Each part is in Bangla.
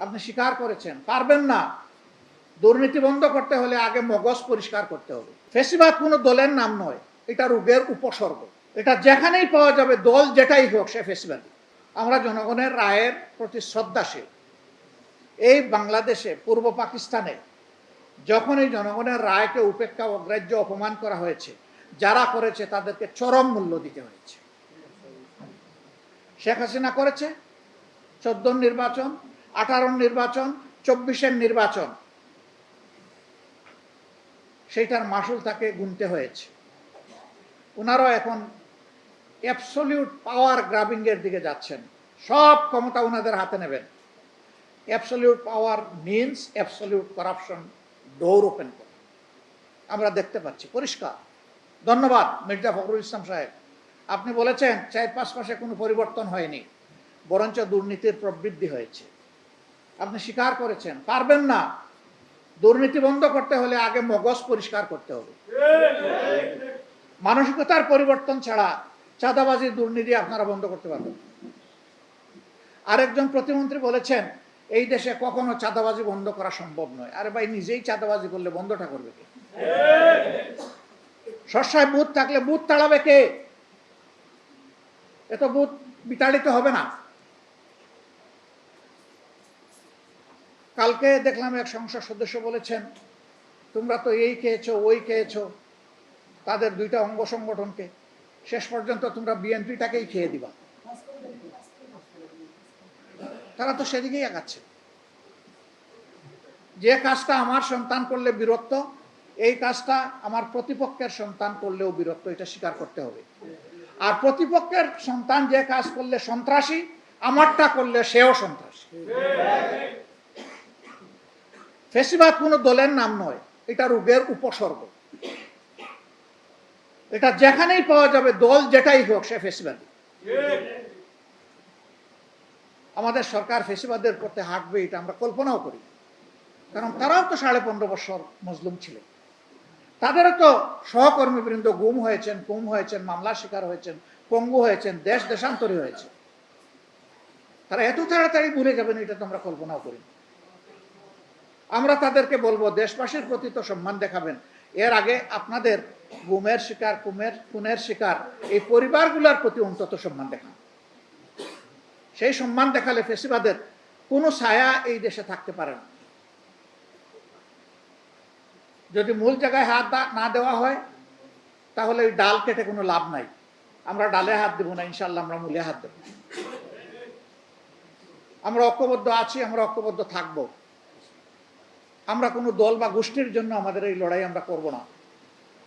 আপনি স্বীকার করেছেন, পারবেন না। দুর্নীতি বন্ধ করতে হলে আগে মগজ পরিষ্কার করতে হবে। ফেসিবাদ কোনো দলের নাম নয়, এটা রোগের উপসর্গ। এটা যেখানেই পাওয়া যাবে, দল যেটাই হোক, সে ফেসিবাদী। আমরা জনগণের রায়ের প্রতি শ্রদ্ধাশীল। এই বাংলাদেশে, পূর্ব পাকিস্তানে যখন এই জনগণের রায়কে উপেক্ষা, অগ্রাহ্য, অপমান করা হয়েছে, যারা করেছে তাদেরকে চরম মূল্য দিতে হয়েছে। শেখ হাসিনা করেছে 14 নির্বাচন, 18 নির্বাচন, 24 নির্বাচন, সেইটার মাসুল তাকে গুনতে হয়েছে। ওনারাও এখন অ্যাবসলিউট পাওয়ার গ্রাবিং এর দিকে যাচ্ছেন। সব ক্ষমতা ওনাদের হাতে নেবেন। অ্যাবসলিউট পাওয়ার means absolute corruption door open করে আমরা দেখতে পাচ্ছি পরিষ্কার। ধন্যবাদ মির্জা ফখরুল ইসলাম সাহেব, আপনি বলেছেন 4-5 মাসে কোনো পরিবর্তন হয়নি, বরঞ্চ দুর্নীতির প্রবৃদ্ধি হয়েছে। আপনি স্বীকার করেছেন, পারবেন না। দুর্নীতি বন্ধ করতে হলে আগে মগজ পরিষ্কার করতে হবে। মানসিকতার পরিবর্তন ছাড়া চাঁদাবাজি, দুর্নীতি আপনারা বন্ধ করতে পারবেন। আরেকজন প্রতিমন্ত্রী বলেছেন এই দেশে কখনো চাঁদাবাজি বন্ধ করা সম্ভব নয়। আরে ভাই, নিজেই চাঁদাবাজি করলে বন্ধটা করবে কে? সরসায় বুথ থাকলে বুথ তাড়াবে কে? এত বুথ বিতাড়িত হবে না। কালকে দেখলাম এক সংসদ সদস্য বলেছেন তোমরা তো এই খেয়েছো, ওই খেয়েছো, তাদের 2টা অঙ্গ সংগঠনকে, শেষ পর্যন্ত তোমরা বিএনপিটাকেই খেয়ে দিবা। তারা তো সেদিকেই আগাচ্ছে। যে কাজটা আমার সন্তান করলে বীরত্ব, এই কাজটা আমার প্রতিপক্ষের সন্তান করলেও বীরত্ব, এটা স্বীকার করতে হবে। আর প্রতিপক্ষের সন্তান যে কাজ করলে সন্ত্রাসী, আমারটা করলে সেও সন্ত্রাসী। ফেসিবাদ কোনো দলের নাম নয়, এটা রোগের উপসর্গ। এটা যেখানেই পাওয়া যাবে, দল যেটাই হোক, সে ফেসিবাদী। আমাদের সরকার ফেসিবাদের পথে হাঁটবে এটা আমরা কল্পনাও করি, কারণ তারাও তো 15.5 বছর মজলুম ছিলেন। তাদেরও তো সহকর্মীবৃন্দ গুম হয়েছেন, গুম হয়েছেন, মামলার শিকার হয়েছেন, পঙ্গু হয়েছেন, দেশ দেশান্তরী হয়েছে। তারা এত তাড়াতাড়ি ভুলে যাবেন এটা তো আমরা কল্পনাও করি। আমরা তাদেরকে বলবো দেশবাসীর প্রতি তো সম্মান দেখাবেন। এর আগে আপনাদের গুমের শিকার, খুনের শিকার এই পরিবারগুলোর প্রতি অন্তত সম্মান দেখান। সেই সম্মান দেখালে ফেসিবাদের কোনো ছায়া এই দেশে থাকতে পারে না। যদি মূল জায়গায় হাত না দেওয়া হয়, তাহলে ওই ডাল কেটে কোনো লাভ নাই। আমরা ডালে হাত দেব না, ইনশাল্লাহ আমরা মূলে হাত দেব। আমরা ঐক্যবদ্ধ আছি, আমরা ঐক্যবদ্ধ থাকব। আমরা কোনো দল বা গোষ্ঠীর জন্য আমাদের এই লড়াই আমরা করব না।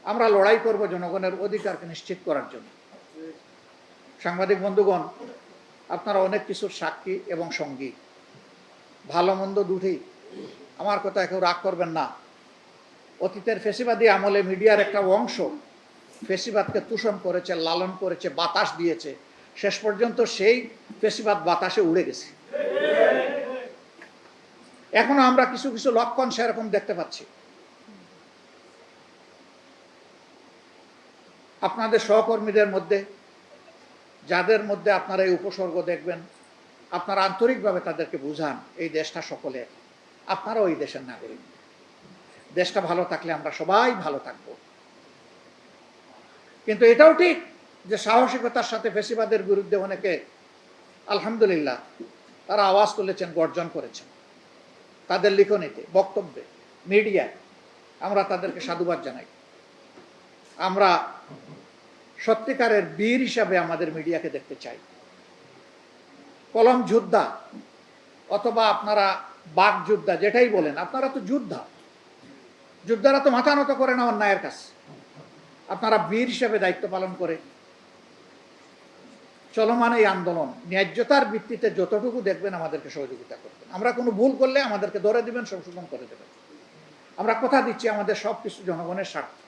আমরা লড়াই করব জনগণের অধিকারকে নিশ্চিত করার জন্য। সাংবাদিক বন্ধুগণ, আপনারা অনেক কিছুর সাক্ষী এবং সঙ্গী, ভালো মন্দ দুটোই। আমার কথা কেউ রাগ করবেন না। অতীতের ফেসিবাদী আমলে মিডিয়ার একটা অংশ ফেসিবাদকে তুষণ করেছে, লালন করেছে, বাতাস দিয়েছে। শেষ পর্যন্ত সেই ফেসিবাদ বাতাসে উড়ে গেছে। এখনো আমরা কিছু কিছু লক্ষণ সেরকম দেখতে পাচ্ছি। আপনাদের সহকর্মীদের মধ্যে যাদের মধ্যে আপনারা এই উপসর্গ দেখবেন, আপনারা আন্তরিকভাবে তাদেরকে বুঝান এই দেশটা সকলের, আপনারাও এই দেশের নাগরিক। দেশটা ভালো থাকলে আমরা সবাই ভালো থাকব। কিন্তু এটাও ঠিক যে সাহসিকতার সাথে ফেসিবাদের বিরুদ্ধে অনেকে আলহামদুলিল্লাহ তারা আওয়াজ তুলেছেন, গর্জন করেছেন। তাদের লিখনীতে, বক্তব্যে, মিডিয়ায় আমরা তাদেরকে সাধুবাদ জানাই। আমরা সত্যিকারের বীর হিসাবে আমাদের মিডিয়াকে দেখতে চাই। কলম যোদ্ধা অথবা আপনারা বাক যোদ্ধা যেটাই বলেন, আপনারা তো যোদ্ধা। যোদ্ধারা তো মাথা নত করে না অন্যায়ের কাছে। আপনারা বীর হিসেবে দায়িত্ব পালন করে চলমান এই আন্দোলন ন্যায্যতার ভিত্তিতে যতটুকু দেখবেন আমাদেরকে সহযোগিতা করবেন। আমরা কোনো ভুল করলে আমাদেরকে ধরে দিবেন, সংশোধন করে দেবেন। আমরা কথা দিচ্ছি আমাদের সব কিছু জনগণের স্বার্থে।